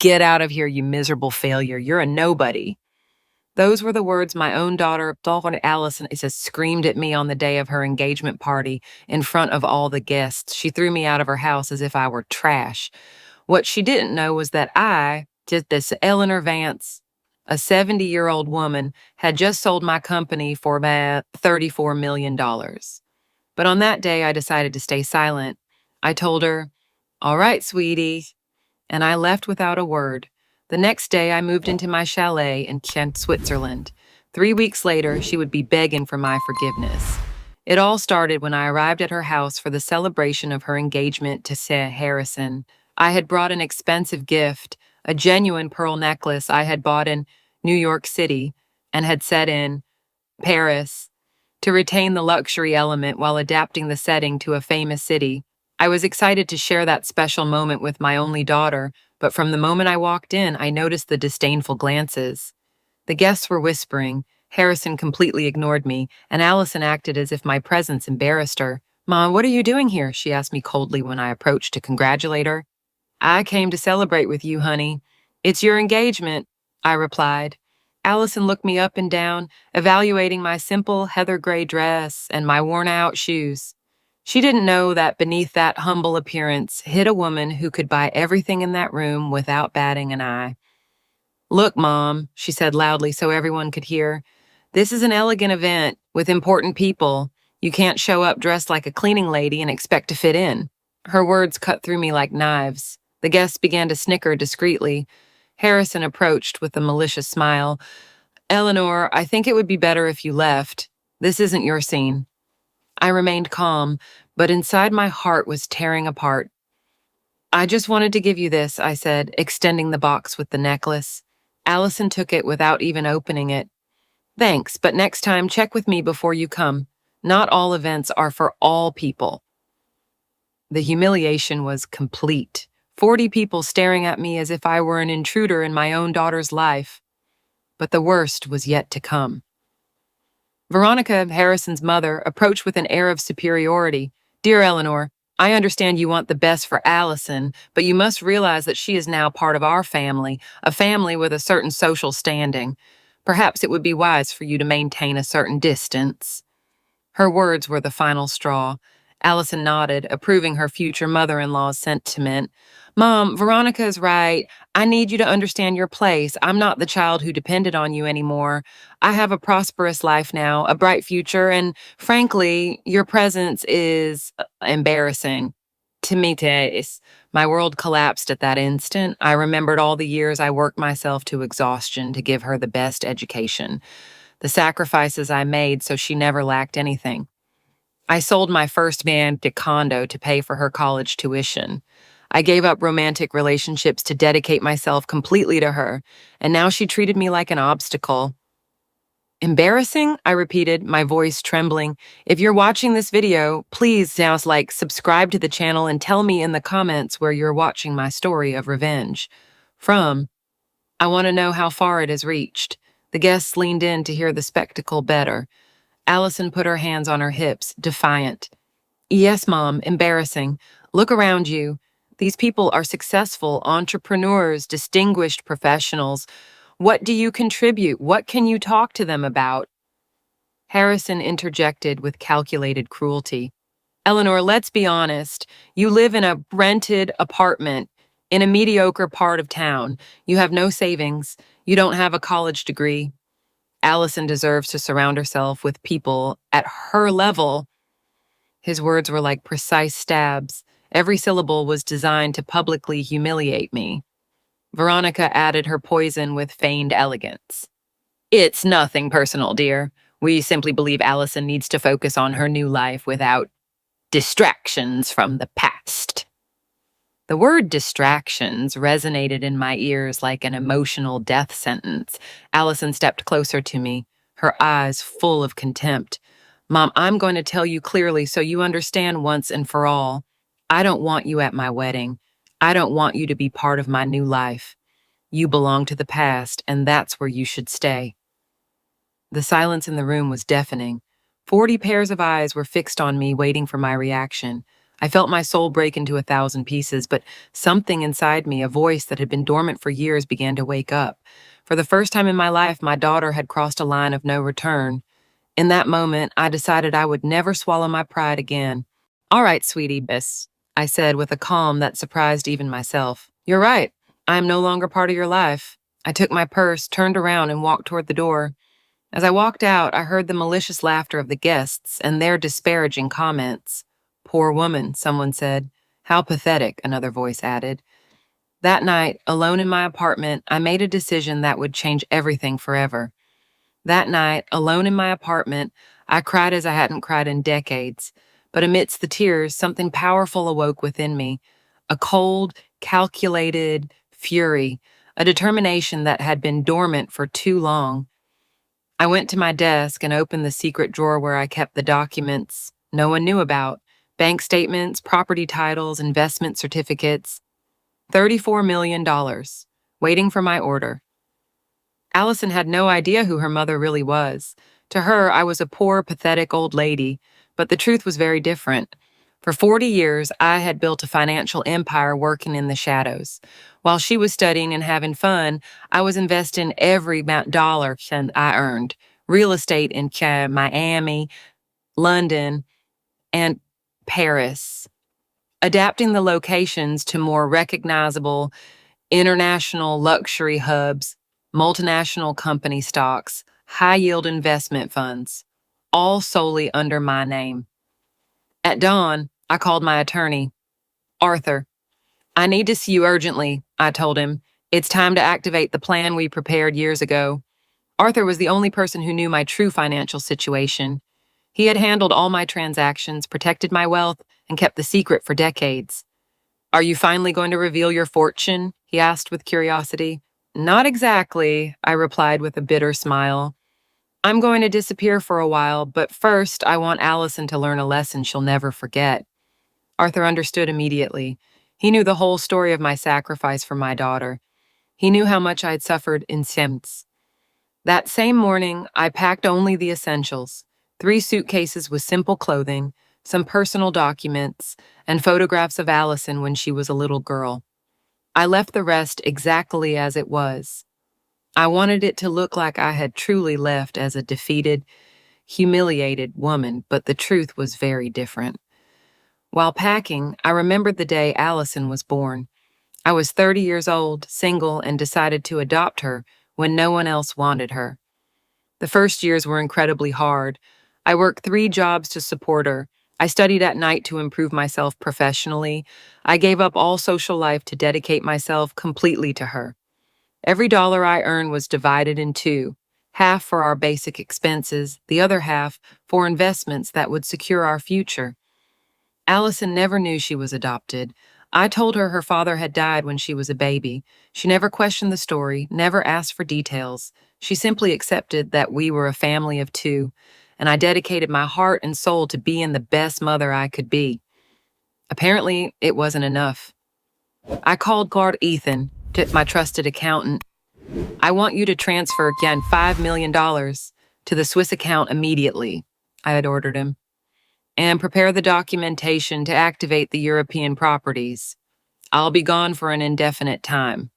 Get out of here, you miserable failure. You're a nobody. Those were the words my own daughter, Allison, screamed at me on the day of her engagement party in front of all the guests. She threw me out of her house as if I were trash. What she didn't know was that Eleanor Vance, a 70-year-old woman, had just sold my company for about $34 million. But on that day, I decided to stay silent. I told her, "All right, sweetie," and I left without a word. The next day, I moved into my chalet in Kent, Switzerland. 3 weeks later, she would be begging for my forgiveness. It all started when I arrived at her house for the celebration of her engagement to Sir Harrison. I had brought an expensive gift, a genuine pearl necklace I had bought in New York City and had set in Paris to retain the luxury element while adapting the setting to a famous city. I was excited to share that special moment with my only daughter, but from the moment I walked in, I noticed the disdainful glances. The guests were whispering. Harrison completely ignored me, and Allison acted as if my presence embarrassed her. "Mom, what are you doing here?" she asked me coldly when I approached to congratulate her. "I came to celebrate with you, honey. It's your engagement," I replied. Allison looked me up and down, evaluating my simple heather gray dress and my worn-out shoes. She didn't know that beneath that humble appearance hid a woman who could buy everything in that room without batting an eye. "Look, Mom," she said loudly so everyone could hear, "this is an elegant event with important people. You can't show up dressed like a cleaning lady and expect to fit in." Her words cut through me like knives. The guests began to snicker discreetly. Harrison approached with a malicious smile. "Eleanor, I think it would be better if you left. This isn't your scene." I remained calm, but inside my heart was tearing apart. "I just wanted to give you this," I said, extending the box with the necklace. Allison took it without even opening it. "Thanks, but next time check with me before you come. Not all events are for all people." The humiliation was complete. 40 people staring at me as if I were an intruder in my own daughter's life. But the worst was yet to come. Veronica, Harrison's mother, approached with an air of superiority. "Dear Eleanor, I understand you want the best for Allison, but you must realize that she is now part of our family, a family with a certain social standing. Perhaps it would be wise for you to maintain a certain distance." Her words were the final straw. Allison nodded, approving her future mother-in-law's sentiment. "Mom, Veronica is right. I need you to understand your place. I'm not the child who depended on you anymore. I have a prosperous life now, a bright future, and frankly, your presence is embarrassing." To me, Tess. My world collapsed at that instant. I remembered all the years I worked myself to exhaustion to give her the best education, the sacrifices I made so she never lacked anything. I sold my first romantic condo to pay for her college tuition. I gave up romantic relationships to dedicate myself completely to her, and now she treated me like an obstacle. "Embarrassing?" I repeated, my voice trembling. "If you're watching this video, please subscribe to the channel and tell me in the comments where you're watching my story of revenge from. I want to know how far it has reached." The guests leaned in to hear the spectacle better. Allison put her hands on her hips, defiant. "Yes, Mom, embarrassing. Look around you. These people are successful entrepreneurs, distinguished professionals. What do you contribute? What can you talk to them about?" Harrison interjected with calculated cruelty. "Eleanor, let's be honest. You live in a rented apartment in a mediocre part of town. You have no savings. You don't have a college degree. Allison deserves to surround herself with people at her level." His words were like precise stabs. Every syllable was designed to publicly humiliate me. Veronica added her poison with feigned elegance. "It's nothing personal, dear. We simply believe Allison needs to focus on her new life without distractions from the past." The word distractions resonated in my ears like an emotional death sentence. Allison stepped closer to me, her eyes full of contempt. "Mom, I'm going to tell you clearly so you understand once and for all. I don't want you at my wedding. I don't want you to be part of my new life. You belong to the past, and that's where you should stay." The silence in the room was deafening. 40 pairs of eyes were fixed on me, waiting for my reaction. I felt my soul break into 1,000 pieces, but something inside me, a voice that had been dormant for years, began to wake up. For the first time in my life, my daughter had crossed a line of no return. In that moment, I decided I would never swallow my pride again. "All right, sweetie, miss," I said with a calm that surprised even myself. "You're right. I am no longer part of your life." I took my purse, turned around, and walked toward the door. As I walked out, I heard the malicious laughter of the guests and their disparaging comments. "Poor woman," someone said. "How pathetic," another voice added. That night, alone in my apartment, I made a decision that would change everything forever. That night, alone in my apartment, I cried as I hadn't cried in decades. But amidst the tears, something powerful awoke within me. A cold, calculated fury, a determination that had been dormant for too long. I went to my desk and opened the secret drawer where I kept the documents no one knew about: bank statements, property titles, investment certificates. $34 million, waiting for my order. Allison had no idea who her mother really was. To her, I was a poor, pathetic old lady, but the truth was very different. For 40 years, I had built a financial empire working in the shadows. While she was studying and having fun, I was investing every dollar I earned. Real estate in Miami, London, and Paris. Adapting the locations to more recognizable international luxury hubs, multinational company stocks, high-yield investment funds, all solely under my name. At dawn, I called my attorney. "Arthur, I need to see you urgently," I told him. "It's time to activate the plan we prepared years ago." Arthur was the only person who knew my true financial situation. He had handled all my transactions, protected my wealth, and kept the secret for decades. "Are you finally going to reveal your fortune?" he asked with curiosity. "Not exactly," I replied with a bitter smile. "I'm going to disappear for a while, but first I want Allison to learn a lesson she'll never forget." Arthur understood immediately. He knew the whole story of my sacrifice for my daughter. He knew how much I had suffered in Sims. That same morning, I packed only the essentials: 3 suitcases with simple clothing, some personal documents, and photographs of Allison when she was a little girl. I left the rest exactly as it was. I wanted it to look like I had truly left as a defeated, humiliated woman, but the truth was very different. While packing, I remembered the day Allison was born. I was 30 years old, single, and decided to adopt her when no one else wanted her. The first years were incredibly hard. I worked 3 jobs to support her. I studied at night to improve myself professionally. I gave up all social life to dedicate myself completely to her. Every dollar I earned was divided in 2, half for our basic expenses, the other half for investments that would secure our future. Allison never knew she was adopted. I told her her father had died when she was a baby. She never questioned the story, never asked for details. She simply accepted that we were a family of 2, and I dedicated my heart and soul to being the best mother I could be. Apparently, it wasn't enough. I called Guard Ethan, my trusted accountant. "I want you to transfer again $5 million to the Swiss account immediately," I had ordered him, "and prepare the documentation to activate the European properties. I'll be gone for an indefinite time."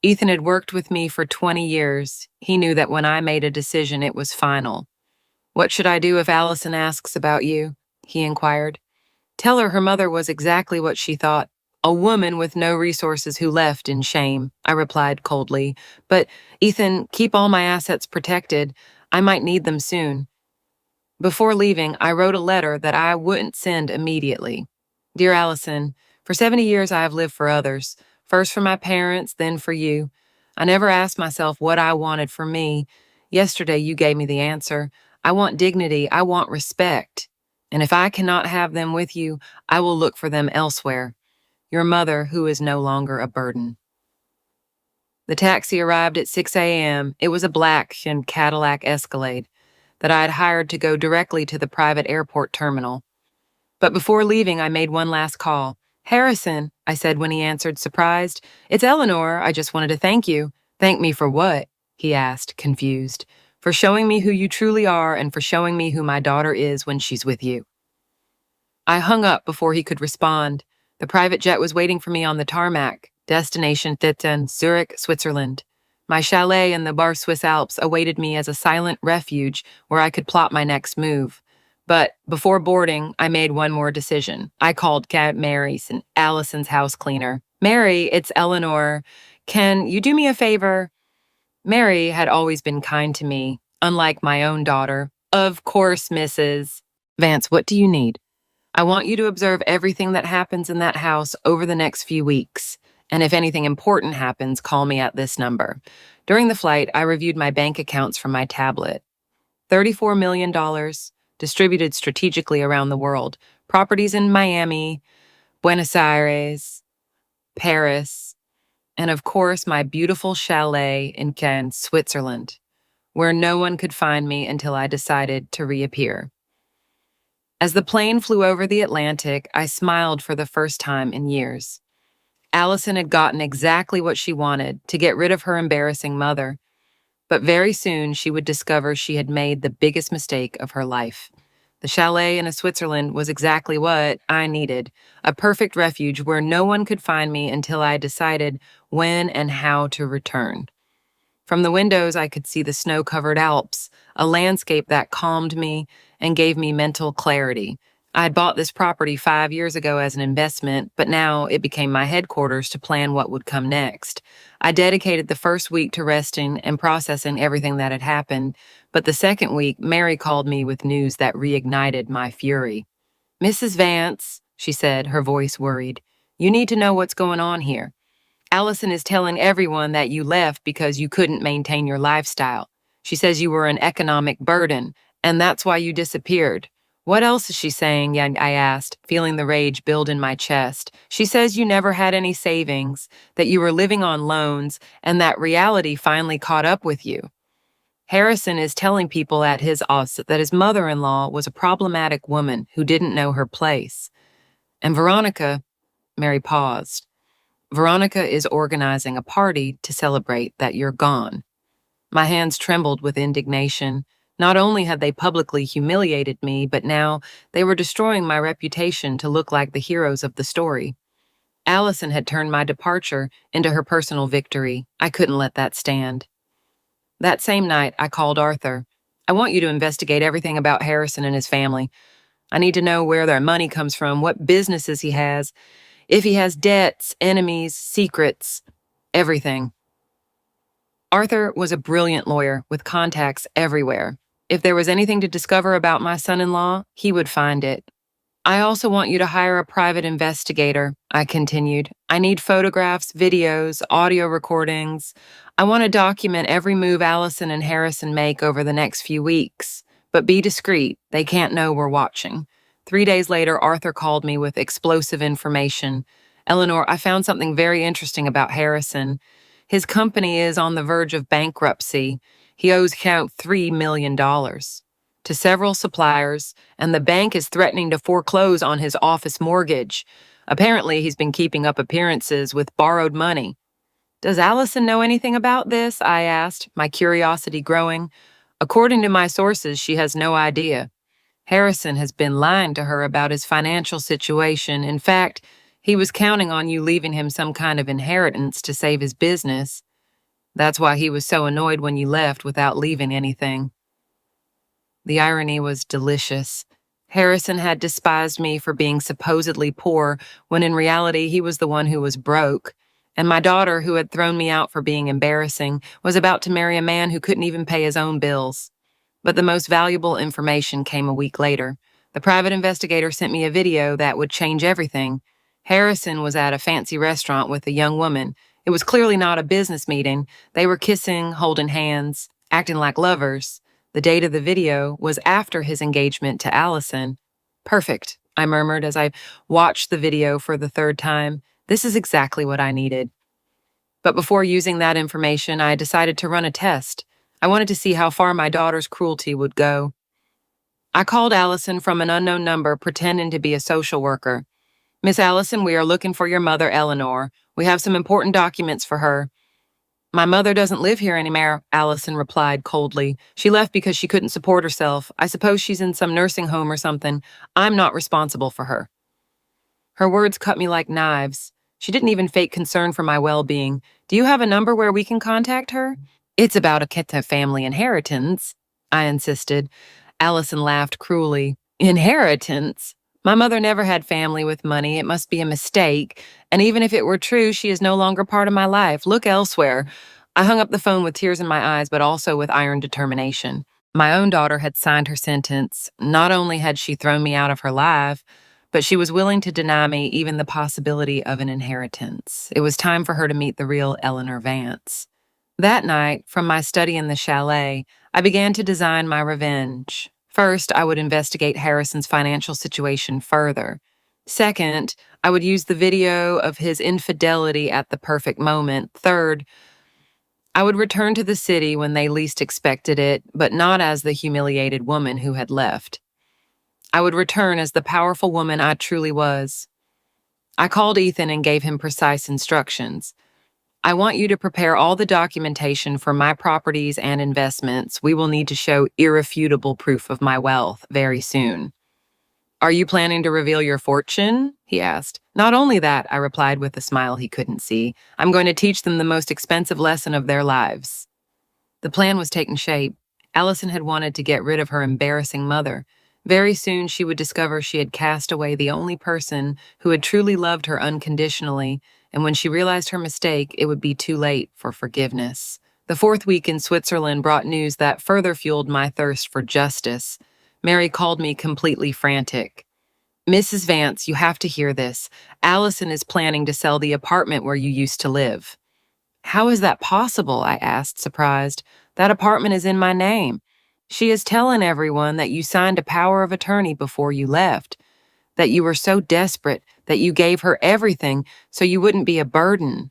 Ethan had worked with me for 20 years. He knew that when I made a decision, it was final. "What should I do if Allison asks about you?" he inquired. "Tell her mother was exactly what she thought, a woman with no resources who left in shame," I replied coldly. "But, Ethan, keep all my assets protected. I might need them soon." Before leaving, I wrote a letter that I wouldn't send immediately. "Dear Allison, for 70 years I have lived for others, first for my parents, then for you. I never asked myself what I wanted for me. Yesterday you gave me the answer. I want dignity, I want respect. And if I cannot have them with you, I will look for them elsewhere. Your mother, who is no longer a burden." The taxi arrived at 6 a.m. It was a black Cadillac Escalade that I had hired to go directly to the private airport terminal. But before leaving, I made one last call. "Harrison," I said when he answered, surprised. "It's Eleanor. I just wanted to thank you." "Thank me for what?" he asked, confused. "For showing me who you truly are and for showing me who my daughter is when she's with you." I hung up before he could respond. The private jet was waiting for me on the tarmac, destination Thitten, Zurich, Switzerland. My chalet in the Bar Swiss Alps awaited me as a silent refuge where I could plot my next move. But before boarding, I made one more decision. I called Cat Mary's and Allison's house cleaner. Mary, it's Eleanor. Can you do me a favor? Mary had always been kind to me, unlike my own daughter. Of course, Mrs. Vance, what do you need? I want you to observe everything that happens in that house over the next few weeks. And if anything important happens, call me at this number. During the flight, I reviewed my bank accounts from my tablet. $34 million, distributed strategically around the world. Properties in Miami, Buenos Aires, Paris, and of course, my beautiful chalet in Cannes, Switzerland, where no one could find me until I decided to reappear. As the plane flew over the Atlantic, I smiled for the first time in years. Allison had gotten exactly what she wanted, to get rid of her embarrassing mother. But very soon she would discover she had made the biggest mistake of her life. The chalet in Switzerland was exactly what I needed, a perfect refuge where no one could find me until I decided when and how to return. From the windows, I could see the snow-covered Alps, a landscape that calmed me and gave me mental clarity. I had bought this property 5 years ago as an investment, but now it became my headquarters to plan what would come next. I dedicated the first week to resting and processing everything that had happened, but the second week, Mary called me with news that reignited my fury. "Mrs. Vance," she said, her voice worried, "you need to know what's going on here. Allison is telling everyone that you left because you couldn't maintain your lifestyle. She says you were an economic burden, and that's why you disappeared." "What else is she saying?" I asked, feeling the rage build in my chest. "She says you never had any savings, that you were living on loans, and that reality finally caught up with you. Harrison is telling people at his office that his mother-in-law was a problematic woman who didn't know her place. And Veronica," Mary paused, "Veronica is organizing a party to celebrate that you're gone." My hands trembled with indignation. Not only had they publicly humiliated me, but now they were destroying my reputation to look like the heroes of the story. Allison had turned my departure into her personal victory. I couldn't let that stand. That same night, I called Arthur. "I want you to investigate everything about Harrison and his family. I need to know where their money comes from, what businesses he has, if he has debts, enemies, secrets, everything." Arthur was a brilliant lawyer with contacts everywhere. If there was anything to discover about my son-in-law, he would find it. "I also want you to hire a private investigator," I continued. "I need photographs, videos, audio recordings. I want to document every move Allison and Harrison make over the next few weeks. But be discreet. They can't know we're watching." 3 days later, Arthur called me with explosive information. "Eleanor, I found something very interesting about Harrison. His company is on the verge of bankruptcy. He owes count $3 million to several suppliers, and the bank is threatening to foreclose on his office mortgage. Apparently, he's been keeping up appearances with borrowed money." "Does Allison know anything about this?" I asked, my curiosity growing. "According to my sources, she has no idea. Harrison has been lying to her about his financial situation. In fact, he was counting on you leaving him some kind of inheritance to save his business. That's why he was so annoyed when you left without leaving anything." The irony was delicious. Harrison had despised me for being supposedly poor, when in reality he was the one who was broke. And my daughter, who had thrown me out for being embarrassing, was about to marry a man who couldn't even pay his own bills. But the most valuable information came a week later. The private investigator sent me a video that would change everything. Harrison was at a fancy restaurant with a young woman. It was clearly not a business meeting. They were kissing, holding hands, acting like lovers. The date of the video was after his engagement to Allison. "Perfect," I murmured as I watched the video for the third time. "This is exactly what I needed." But before using that information, I decided to run a test. I wanted to see how far my daughter's cruelty would go. I called Allison from an unknown number, pretending to be a social worker. "Miss Allison, we are looking for your mother, Eleanor. We have some important documents for her." My mother doesn't live here anymore, Allison replied coldly. She left because she couldn't support herself. I suppose she's in some nursing home or something. I'm not responsible for her. Her words cut me like knives. She didn't even fake concern for my well-being. Do you have a number where we can contact her? It's about a Keta family inheritance, I insisted. Allison laughed cruelly. Inheritance? My mother never had family with money. It must be a mistake. And even if it were true, she is no longer part of my life. Look elsewhere. I hung up the phone with tears in my eyes, but also with iron determination. My own daughter had signed her sentence. Not only had she thrown me out of her life, but she was willing to deny me even the possibility of an inheritance. It was time for her to meet the real Eleanor Vance. That night, from my study in the chalet, I began to design my revenge. First, I would investigate Harrison's financial situation further. Second, I would use the video of his infidelity at the perfect moment. Third, I would return to the city when they least expected it, but not as the humiliated woman who had left. I would return as the powerful woman I truly was. I called Ethan and gave him precise instructions. I want you to prepare all the documentation for my properties and investments. We will need to show irrefutable proof of my wealth very soon. Are you planning to reveal your fortune? He asked. Not only that, I replied with a smile he couldn't see. I'm going to teach them the most expensive lesson of their lives. The plan was taking shape. Allison had wanted to get rid of her embarrassing mother. Very soon she would discover she had cast away the only person who had truly loved her unconditionally, and when she realized her mistake, it would be too late for forgiveness. The fourth week in Switzerland brought news that further fueled my thirst for justice. Mary called me completely frantic. Mrs. Vance, you have to hear this. Allison is planning to sell the apartment where you used to live. How is that possible? I asked, surprised. That apartment is in my name. She is telling everyone that you signed a power of attorney before you left, that you were so desperate that you gave her everything so you wouldn't be a burden.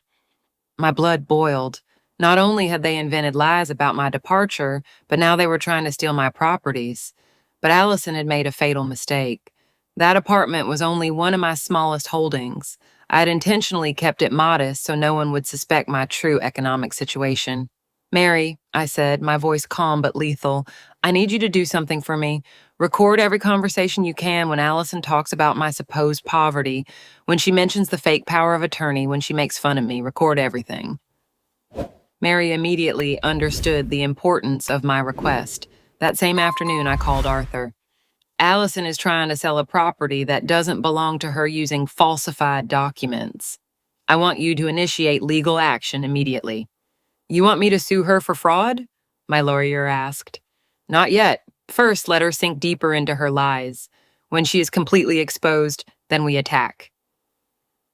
My blood boiled. Not only had they invented lies about my departure, but now they were trying to steal my properties. But Allison had made a fatal mistake. That apartment was only one of my smallest holdings. I had intentionally kept it modest so no one would suspect my true economic situation. Mary, I said, my voice calm but lethal, I need you to do something for me. Record every conversation you can when Allison talks about my supposed poverty, when she mentions the fake power of attorney, when she makes fun of me. Record everything. Mary immediately understood the importance of my request. That same afternoon, I called Arthur. Allison is trying to sell a property that doesn't belong to her using falsified documents. I want you to initiate legal action immediately. You want me to sue her for fraud? My lawyer asked. Not yet. First, let her sink deeper into her lies. When she is completely exposed, then we attack.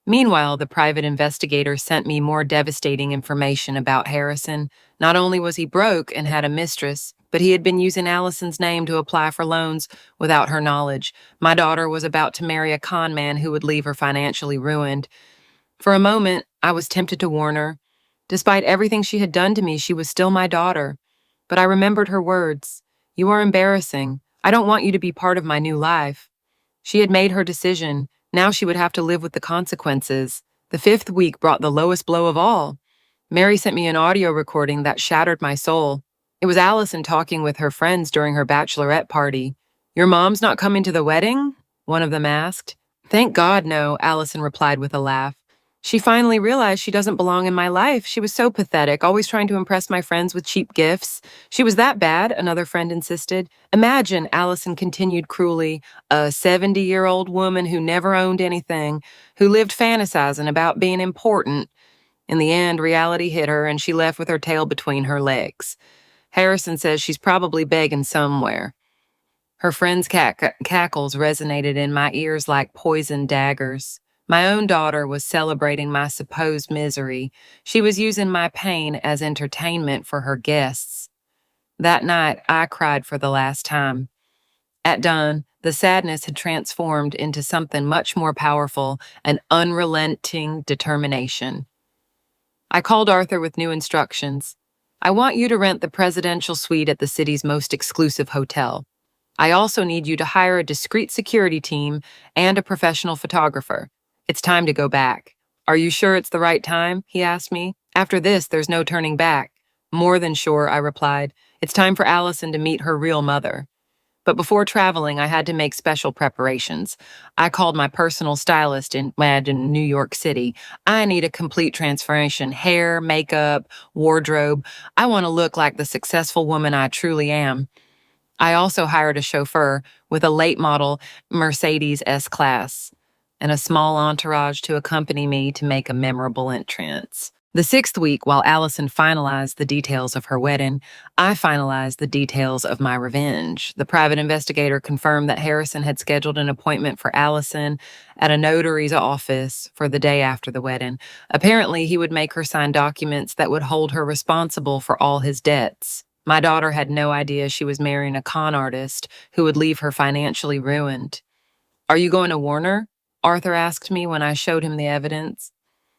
Meanwhile, the private investigator sent me more devastating information about Harrison. Not only was he broke and had a mistress, but he had been using Allison's name to apply for loans without her knowledge. My daughter was about to marry a con man who would leave her financially ruined. For a moment, I was tempted to warn her. Despite everything she had done to me, she was still my daughter. But I remembered her words. You are embarrassing. I don't want you to be part of my new life. She had made her decision. Now she would have to live with the consequences. The fifth week brought the lowest blow of all. Mary sent me an audio recording that shattered my soul. It was Allison talking with her friends during her bachelorette party. Your mom's not coming to the wedding? One of them asked. Thank God, no, Allison replied with a laugh. She finally realized she doesn't belong in my life. She was so pathetic, always trying to impress my friends with cheap gifts. She was that bad, another friend insisted. Imagine, Allison continued cruelly, a 70-year-old woman who never owned anything, who lived fantasizing about being important. In the end, reality hit her and she left with her tail between her legs. Harrison says she's probably begging somewhere. Her friend's cackles resonated in my ears like poisoned daggers. My own daughter was celebrating my supposed misery. She was using my pain as entertainment for her guests. That night, I cried for the last time. At dawn, the sadness had transformed into something much more powerful, an unrelenting determination. I called Arthur with new instructions. I want you to rent the presidential suite at the city's most exclusive hotel. I also need you to hire a discreet security team and a professional photographer. It's time to go back. Are you sure it's the right time? He asked me. After this, there's no turning back. More than sure, I replied. It's time for Allison to meet her real mother. But before traveling, I had to make special preparations. I called my personal stylist in New York City. I need a complete transformation: hair, makeup, wardrobe. I want to look like the successful woman I truly am. I also hired a chauffeur with a late model Mercedes S-Class and a small entourage to accompany me to make a memorable entrance. The sixth week, while Allison finalized the details of her wedding, I finalized the details of my revenge. The private investigator confirmed that Harrison had scheduled an appointment for Allison at a notary's office for the day after the wedding. Apparently, he would make her sign documents that would hold her responsible for all his debts. My daughter had no idea she was marrying a con artist who would leave her financially ruined. "Are you going to warn her?" Arthur asked me when I showed him the evidence.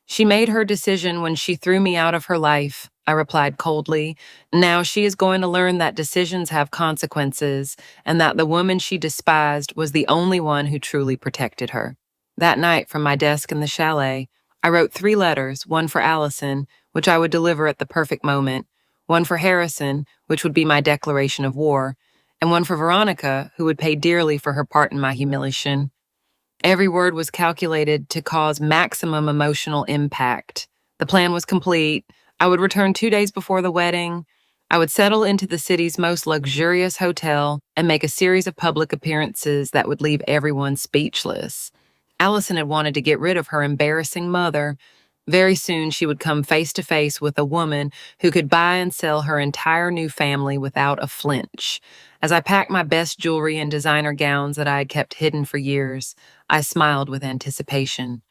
"She made her decision when she threw me out of her life," I replied coldly. "Now she is going to learn that decisions have consequences and that the woman she despised was the only one who truly protected her." That night, from my desk in the chalet, I wrote 3 letters, one for Allison, which I would deliver at the perfect moment, one for Harrison, which would be my declaration of war, and one for Veronica, who would pay dearly for her part in my humiliation. Every word was calculated to cause maximum emotional impact. The plan was complete. I would return 2 days before the wedding. I would settle into the city's most luxurious hotel and make a series of public appearances that would leave everyone speechless. Allison had wanted to get rid of her embarrassing mother. Very soon, she would come face to face with a woman who could buy and sell her entire new family without a flinch. As I packed my best jewelry and designer gowns that I had kept hidden for years, I smiled with anticipation.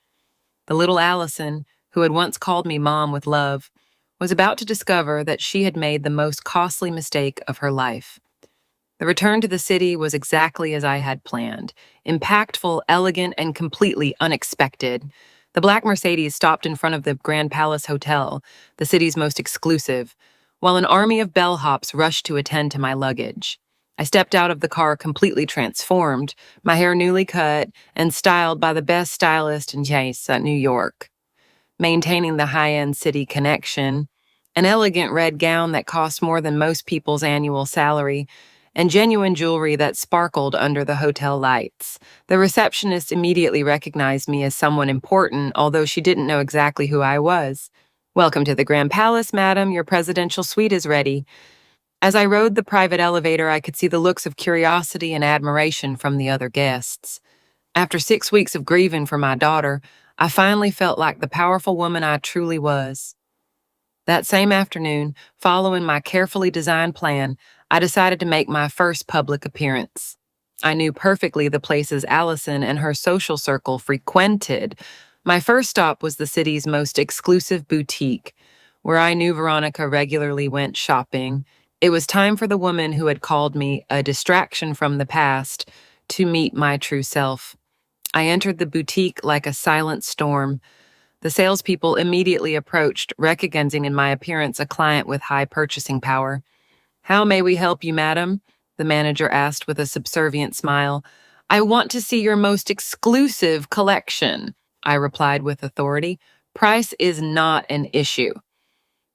The little Allison, who had once called me Mom with love, was about to discover that she had made the most costly mistake of her life. The return to the city was exactly as I had planned: impactful, elegant, and completely unexpected. The black Mercedes stopped in front of the Grand Palace Hotel, the city's most exclusive, while an army of bellhops rushed to attend to my luggage. I stepped out of the car completely transformed, my hair newly cut and styled by the best stylist in New York, maintaining the high-end city connection, an elegant red gown that cost more than most people's annual salary, and genuine jewelry that sparkled under the hotel lights. The receptionist immediately recognized me as someone important, although she didn't know exactly who I was. "Welcome to the Grand Palace, madam. Your presidential suite is ready." As I rode the private elevator, I could see the looks of curiosity and admiration from the other guests. After 6 weeks of grieving for my daughter, I finally felt like the powerful woman I truly was. That same afternoon, following my carefully designed plan, I decided to make my first public appearance. I knew perfectly the places Allison and her social circle frequented. My first stop was the city's most exclusive boutique, where I knew Veronica regularly went shopping. It was time for the woman who had called me a distraction from the past to meet my true self. I entered the boutique like a silent storm. The salespeople immediately approached, recognizing in my appearance a client with high purchasing power. "How may we help you, madam?" the manager asked with a subservient smile. "I want to see your most exclusive collection," I replied with authority. "Price is not an issue."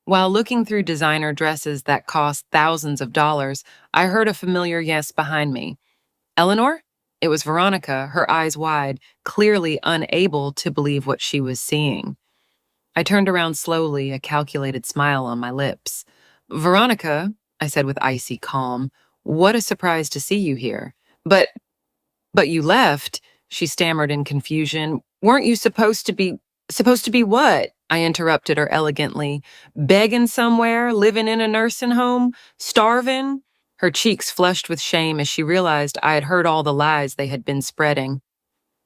While looking through designer dresses that cost thousands of dollars, I heard a familiar yes behind me. "Eleanor?" It was Veronica, her eyes wide, clearly unable to believe what she was seeing. I turned around slowly, a calculated smile on my lips. "Veronica," I said with icy calm, "what a surprise to see you here." But you left," she stammered in confusion. "Weren't you supposed to be what?" I interrupted her elegantly. "Begging somewhere, living in a nursing home, starving?" Her cheeks flushed with shame as she realized I had heard all the lies they had been spreading.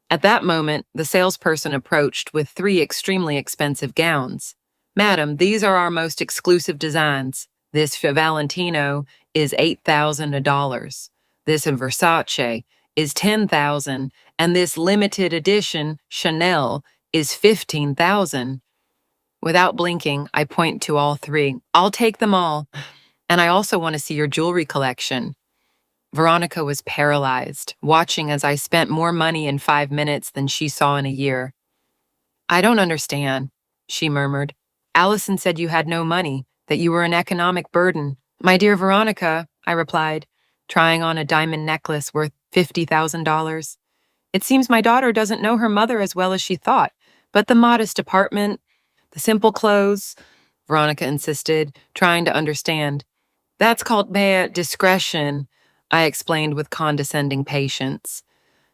At that moment, the salesperson approached with 3 extremely expensive gowns. "Madam, these are our most exclusive designs. This Valentino is $8,000. This in Versace is $10,000, and this limited edition Chanel is $15,000. Without blinking, I point to all 3. "I'll take them all. And I also want to see your jewelry collection." Veronica was paralyzed, watching as I spent more money in 5 minutes than she saw in a year. "I don't understand," she murmured. Allison said you had no money, that you were an economic burden. My dear Veronica, I replied, trying on a diamond necklace worth $50,000. It seems my daughter doesn't know her mother as well as she thought, but the modest apartment, the simple clothes, Veronica insisted, trying to understand. That's called mere discretion, I explained with condescending patience.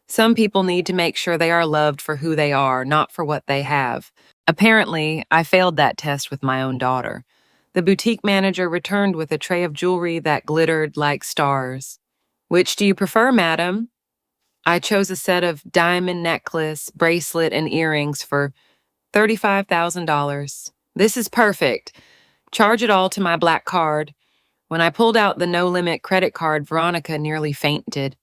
Some people need to make sure they are loved for who they are, not for what they have. Apparently, I failed that test with my own daughter. The boutique manager returned with a tray of jewelry that glittered like stars. Which do you prefer, madam? I chose a set of diamond necklace, bracelet, and earrings for $35,000. This is perfect. Charge it all to my black card. When I pulled out the no-limit credit card, Veronica nearly fainted.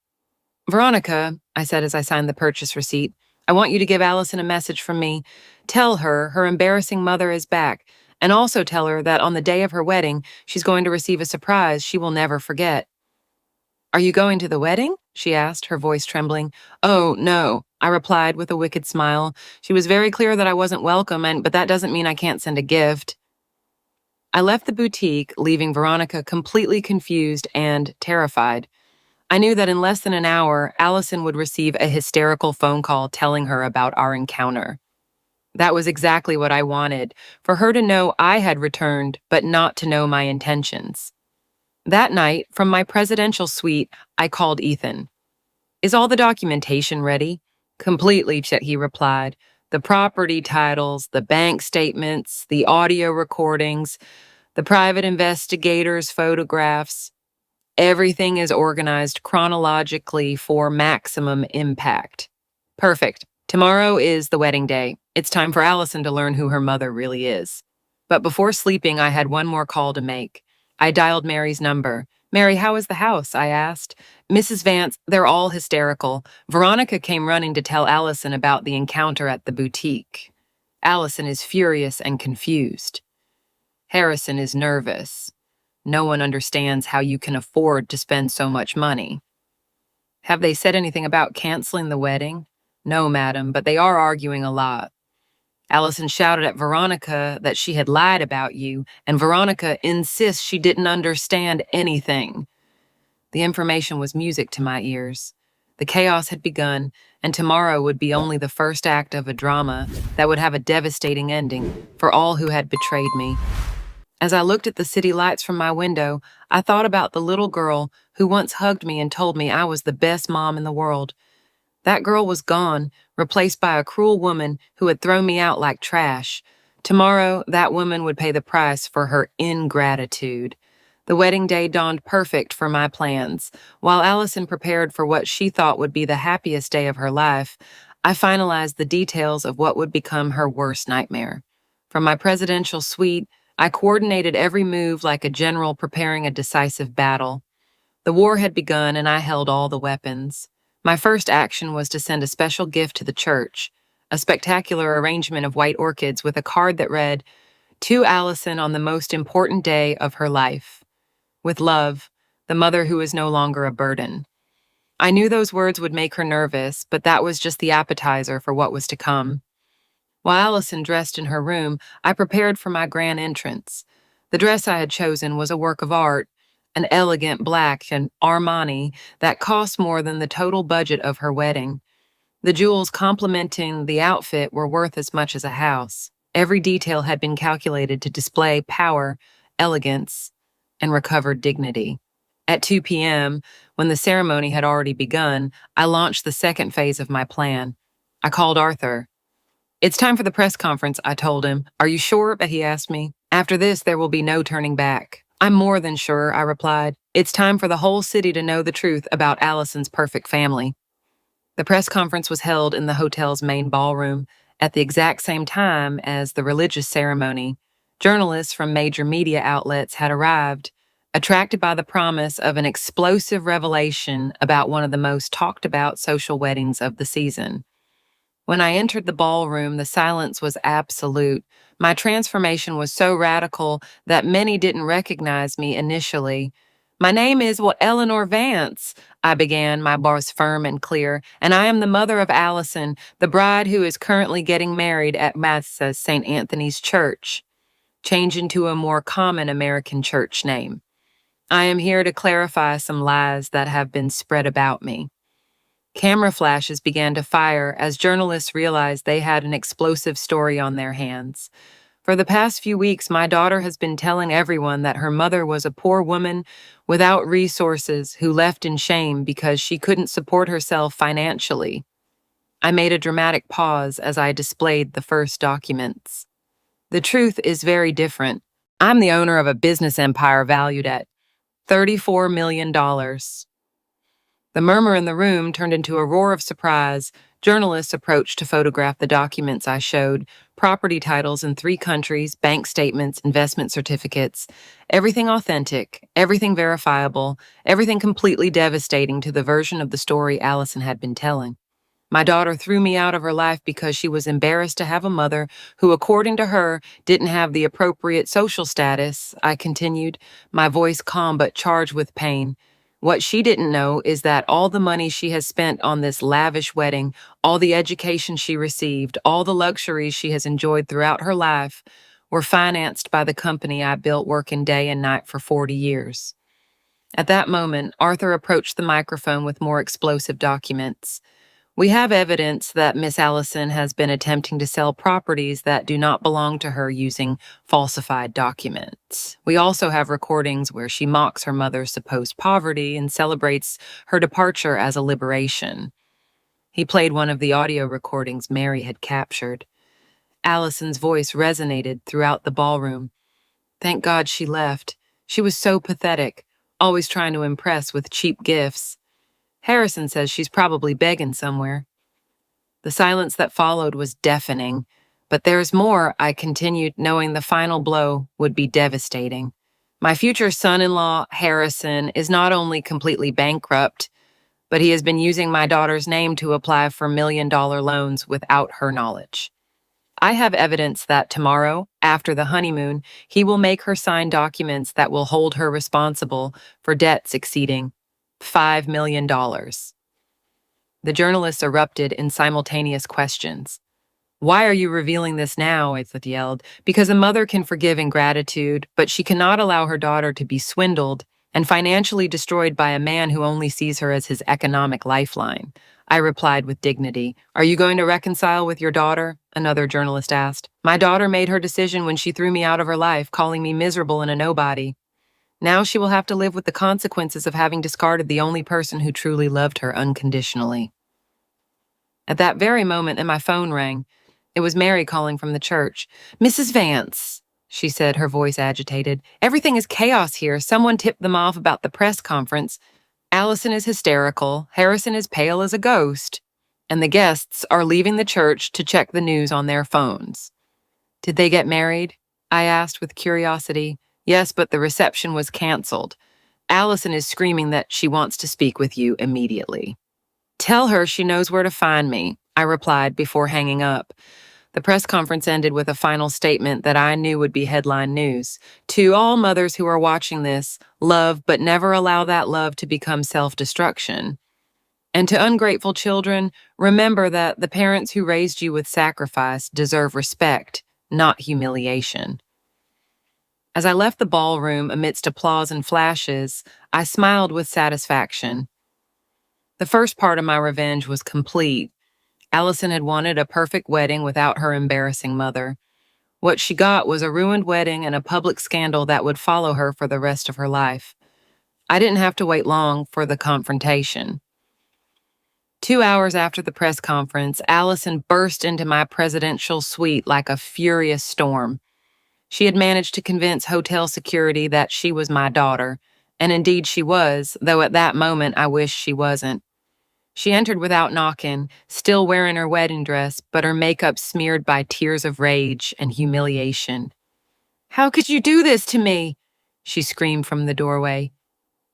Veronica, I said as I signed the purchase receipt, I want you to give Allison a message from me. Tell her her embarrassing mother is back, and also tell her that on the day of her wedding, she's going to receive a surprise she will never forget. Are you going to the wedding? She asked, her voice trembling. Oh, no, I replied with a wicked smile. She was very clear that I wasn't welcome, but that doesn't mean I can't send a gift. I left the boutique, leaving Veronica completely confused and terrified. I knew that in less than an hour, Allison would receive a hysterical phone call telling her about our encounter. That was exactly what I wanted, for her to know I had returned, but not to know my intentions. That night, from my presidential suite, I called Ethan. Is all the documentation ready? Completely, he replied. The property titles, the bank statements, the audio recordings, the private investigators' photographs. Everything is organized chronologically for maximum impact. Perfect. Tomorrow is the wedding day. It's time for Allison to learn who her mother really is. But before sleeping, I had one more call to make. I dialed Mary's number. Mary, how is the house? I asked. Mrs. Vance, they're all hysterical. Veronica came running to tell Allison about the encounter at the boutique. Allison is furious and confused. Harrison is nervous. No one understands how you can afford to spend so much money. Have they said anything about canceling the wedding? No, madam, but they are arguing a lot. Allison shouted at Veronica that she had lied about you, and Veronica insists she didn't understand anything. The information was music to my ears. The chaos had begun, and tomorrow would be only the first act of a drama that would have a devastating ending for all who had betrayed me. As I looked at the city lights from my window, I thought about the little girl who once hugged me and told me I was the best mom in the world. That girl was gone, replaced by a cruel woman who had thrown me out like trash. Tomorrow, that woman would pay the price for her ingratitude. The wedding day dawned perfect for my plans. While Allison prepared for what she thought would be the happiest day of her life, I finalized the details of what would become her worst nightmare. From my presidential suite, I coordinated every move like a general preparing a decisive battle. The war had begun, and I held all the weapons. My first action was to send a special gift to the church, a spectacular arrangement of white orchids with a card that read, "To Allison on the most important day of her life. With love, the mother who is no longer a burden." I knew those words would make her nervous, but that was just the appetizer for what was to come. While Allison dressed in her room, I prepared for my grand entrance. The dress I had chosen was a work of art, an elegant black and Armani that cost more than the total budget of her wedding. The jewels complementing the outfit were worth as much as a house. Every detail had been calculated to display power, elegance, and recovered dignity. At 2 p.m., when the ceremony had already begun, I launched the second phase of my plan. I called Arthur. "It's time for the press conference," I told him. "Are you sure?" he asked me. "After this, there will be no turning back." "I'm more than sure," I replied. "It's time for the whole city to know the truth about Allison's perfect family." The press conference was held in the hotel's main ballroom at the exact same time as the religious ceremony. Journalists from major media outlets had arrived, attracted by the promise of an explosive revelation about one of the most talked about social weddings of the season. When I entered the ballroom, the silence was absolute. My transformation was so radical that many didn't recognize me initially. "My name is Eleanor Vance," I began, my voice firm and clear, "and I am the mother of Allison, the bride who is currently getting married at Mass St. Anthony's Church." change into a more common American church name. I am here to clarify some lies that have been spread about me. Camera flashes began to fire as journalists realized they had an explosive story on their hands. For the past few weeks, my daughter has been telling everyone that her mother was a poor woman without resources who left in shame because she couldn't support herself financially. I made a dramatic pause as I displayed the first documents. The truth is very different. I'm the owner of a business empire valued at $34 million. The murmur in the room turned into a roar of surprise. Journalists approached to photograph the documents I showed, property titles in 3 countries, bank statements, investment certificates, everything authentic, everything verifiable, everything completely devastating to the version of the story Allison had been telling. My daughter threw me out of her life because she was embarrassed to have a mother who, according to her, didn't have the appropriate social status, I continued, my voice calm but charged with pain. What she didn't know is that all the money she has spent on this lavish wedding, all the education she received, all the luxuries she has enjoyed throughout her life, were financed by the company I built working day and night for 40 years. At that moment, Arthur approached the microphone with more explosive documents. We have evidence that Miss Allison has been attempting to sell properties that do not belong to her using falsified documents. We also have recordings where she mocks her mother's supposed poverty and celebrates her departure as a liberation. He played one of the audio recordings Mary had captured. Allison's voice resonated throughout the ballroom. Thank God she left. She was so pathetic, always trying to impress with cheap gifts. Harrison says she's probably begging somewhere. The silence that followed was deafening. But there's more, I continued, knowing the final blow would be devastating. My future son-in-law, Harrison, is not only completely bankrupt, but he has been using my daughter's name to apply for million-dollar loans without her knowledge. I have evidence that tomorrow, after the honeymoon, he will make her sign documents that will hold her responsible for debts exceeding $5 million. The journalists erupted in simultaneous questions. Why are you revealing this now? I yelled. Because a mother can forgive in gratitude, but she cannot allow her daughter to be swindled and financially destroyed by a man who only sees her as his economic lifeline. I replied with dignity. Are you going to reconcile with your daughter? Another journalist asked. My daughter made her decision when she threw me out of her life, calling me miserable and a nobody. Now she will have to live with the consequences of having discarded the only person who truly loved her unconditionally. At that very moment, my phone rang. It was Mary calling from the church. Mrs. Vance, she said, her voice agitated. Everything is chaos here. Someone tipped them off about the press conference. Allison is hysterical. Harrison is pale as a ghost. And the guests are leaving the church to check the news on their phones. Did they get married? I asked with curiosity. Yes, but the reception was canceled. Allison is screaming that she wants to speak with you immediately. Tell her she knows where to find me, I replied before hanging up. The press conference ended with a final statement that I knew would be headline news. To all mothers who are watching this, love but never allow that love to become self-destruction. And to ungrateful children, remember that the parents who raised you with sacrifice deserve respect, not humiliation. As I left the ballroom amidst applause and flashes, I smiled with satisfaction. The first part of my revenge was complete. Allison had wanted a perfect wedding without her embarrassing mother. What she got was a ruined wedding and a public scandal that would follow her for the rest of her life. I didn't have to wait long for the confrontation. 2 hours after the press conference, Allison burst into my presidential suite like a furious storm. She had managed to convince hotel security that she was my daughter, and indeed she was, though at that moment I wished she wasn't. She entered without knocking, still wearing her wedding dress, but her makeup smeared by tears of rage and humiliation. How could you do this to me? She screamed from the doorway.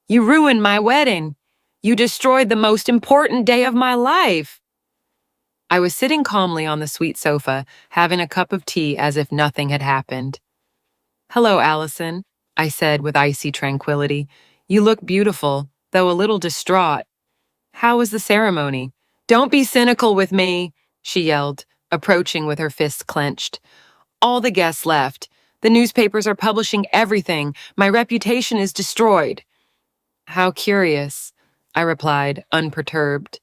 You ruined my wedding. You destroyed the most important day of my life. I was sitting calmly on the sweet sofa, having a cup of tea as if nothing had happened. Hello, Allison, I said with icy tranquility. You look beautiful, though a little distraught. How was the ceremony? Don't be cynical with me, she yelled, approaching with her fists clenched. All the guests left. The newspapers are publishing everything. My reputation is destroyed." "How curious," I replied, unperturbed.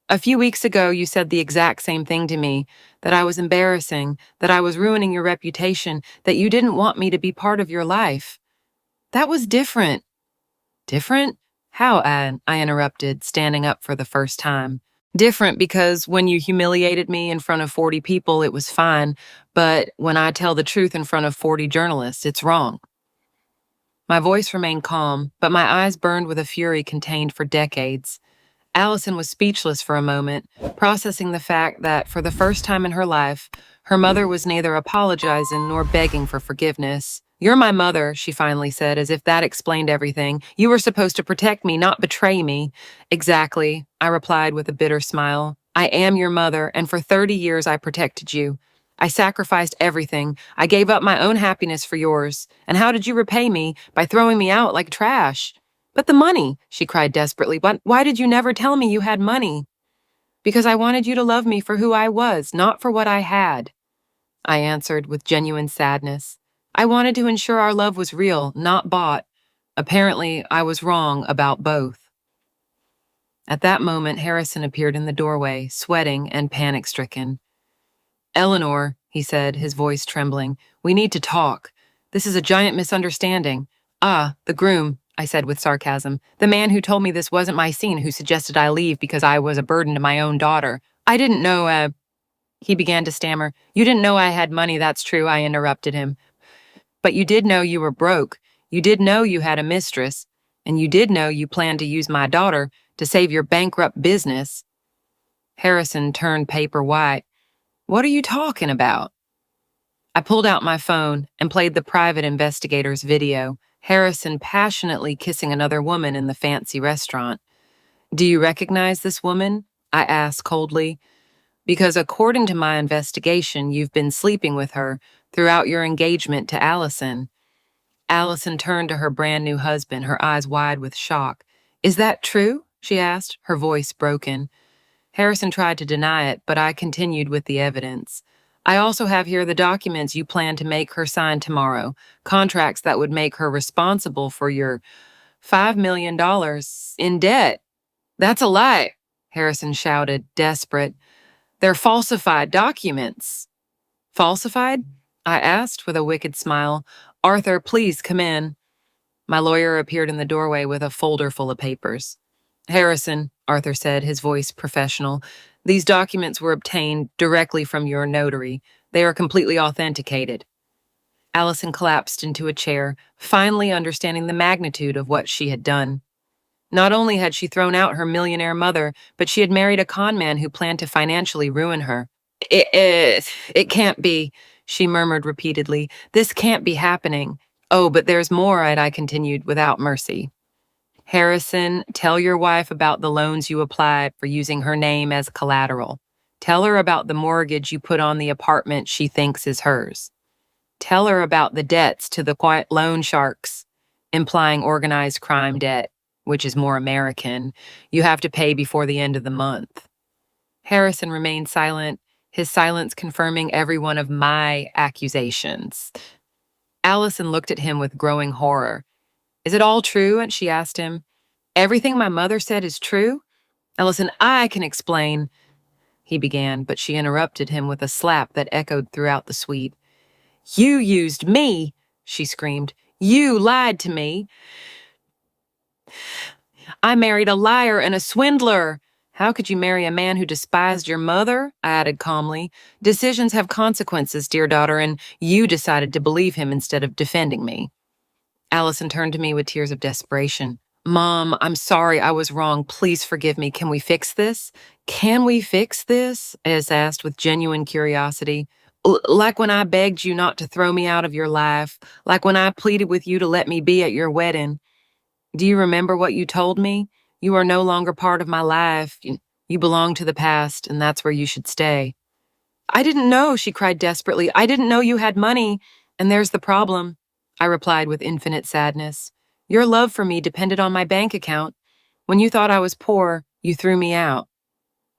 "A few weeks ago, you said the exact same thing to me, that I was embarrassing, that I was ruining your reputation, that you didn't want me to be part of your life. That was different." "Different? How, Anne?" I interrupted, standing up for the first time. "Different because when you humiliated me in front of 40 people, it was fine, but when I tell the truth in front of 40 journalists, it's wrong." My voice remained calm, but my eyes burned with a fury contained for decades. Allison was speechless for a moment, processing the fact that, for the first time in her life, her mother was neither apologizing nor begging for forgiveness. "You're my mother," she finally said, as if that explained everything. "You were supposed to protect me, not betray me." "Exactly," I replied with a bitter smile. "I am your mother, and for 30 years I protected you. I sacrificed everything. I gave up my own happiness for yours. And how did you repay me? By throwing me out like trash." "But the money," she cried desperately. "Why did you never tell me you had money?" "Because I wanted you to love me for who I was, not for what I had," I answered with genuine sadness. "I wanted to ensure our love was real, not bought. Apparently, I was wrong about both." At that moment, Harrison appeared in the doorway, sweating and panic-stricken. "Eleanor," he said, his voice trembling, "we need to talk. This is a giant misunderstanding." "Ah, the groom," I said with sarcasm. "The man who told me this wasn't my scene, who suggested I leave because I was a burden to my own daughter. I didn't know, he began to stammer. "You didn't know I had money, that's true," I interrupted him. "But you did know you were broke. You did know you had a mistress. And you did know you planned to use my daughter to save your bankrupt business." Harrison turned paper white. "What are you talking about?" I pulled out my phone and played the private investigator's video, Harrison passionately kissing another woman in the fancy restaurant. "Do you recognize this woman?" I asked coldly. "Because according to my investigation, you've been sleeping with her throughout your engagement to Allison." Allison turned to her brand new husband, her eyes wide with shock. "Is that true?" she asked, her voice broken. Harrison tried to deny it, but I continued with the evidence. "I also have here the documents you plan to make her sign tomorrow, contracts that would make her responsible for your $5 million in debt." "That's a lie," Harrison shouted, desperate. "They're falsified documents." "Falsified?" I asked with a wicked smile. "Arthur, please come in." My lawyer appeared in the doorway with a folder full of papers. "Harrison," Arthur said, his voice professional, "these documents were obtained directly from your notary. They are completely authenticated." Allison collapsed into a chair, finally understanding the magnitude of what she had done. Not only had she thrown out her millionaire mother, but she had married a con man who planned to financially ruin her. It can't be," she murmured repeatedly. "This can't be happening." "Oh, but there's more," I continued without mercy. "Harrison, tell your wife about the loans you applied for using her name as collateral. Tell her about the mortgage you put on the apartment she thinks is hers. Tell her about the debts to the quiet loan sharks, implying organized crime debt, which is more American. You have to pay before the end of the month." Harrison remained silent, his silence confirming every one of my accusations. Allison looked at him with growing horror. "Is it all true?" And she asked him. "Everything my mother said is true?" "Allison, I can explain," he began, but she interrupted him with a slap that echoed throughout the suite. "You used me," she screamed. "You lied to me. I married a liar and a swindler." "How could you marry a man who despised your mother?" I added calmly. "Decisions have consequences, dear daughter, and you decided to believe him instead of defending me." Allison turned to me with tears of desperation. "Mom, I'm sorry, I was wrong. Please forgive me. Can we fix this?" "Can we fix this?" Az asked with genuine curiosity. Like when I begged you not to throw me out of your life, like when I pleaded with you to let me be at your wedding. Do you remember what you told me? You are no longer part of my life. You belong to the past, and that's where you should stay." "I didn't know," she cried desperately. "I didn't know you had money. And there's the problem," I replied with infinite sadness. "Your love for me depended on my bank account. When you thought I was poor, you threw me out.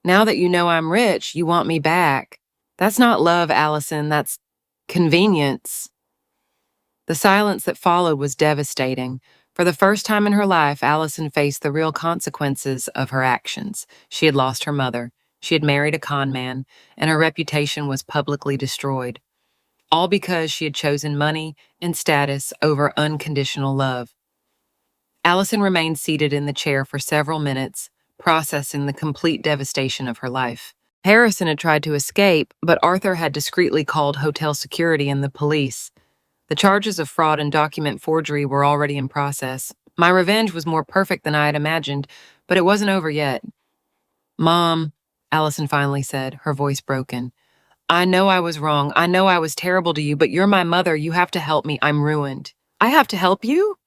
Now that you know I'm rich, you want me back. That's not love, Allison. That's convenience." The silence that followed was devastating. For the first time in her life, Allison faced the real consequences of her actions. She had lost her mother, she had married a con man, and her reputation was publicly destroyed. All because she had chosen money and status over unconditional love. Allison remained seated in the chair for several minutes, processing the complete devastation of her life. Harrison had tried to escape, but Arthur had discreetly called hotel security and the police. The charges of fraud and document forgery were already in process. My revenge was more perfect than I had imagined, but it wasn't over yet. Mom, Allison finally said, her voice broken. I know I was wrong. I know I was terrible to you, but you're my mother. You have to help me. I'm ruined. I have to help you?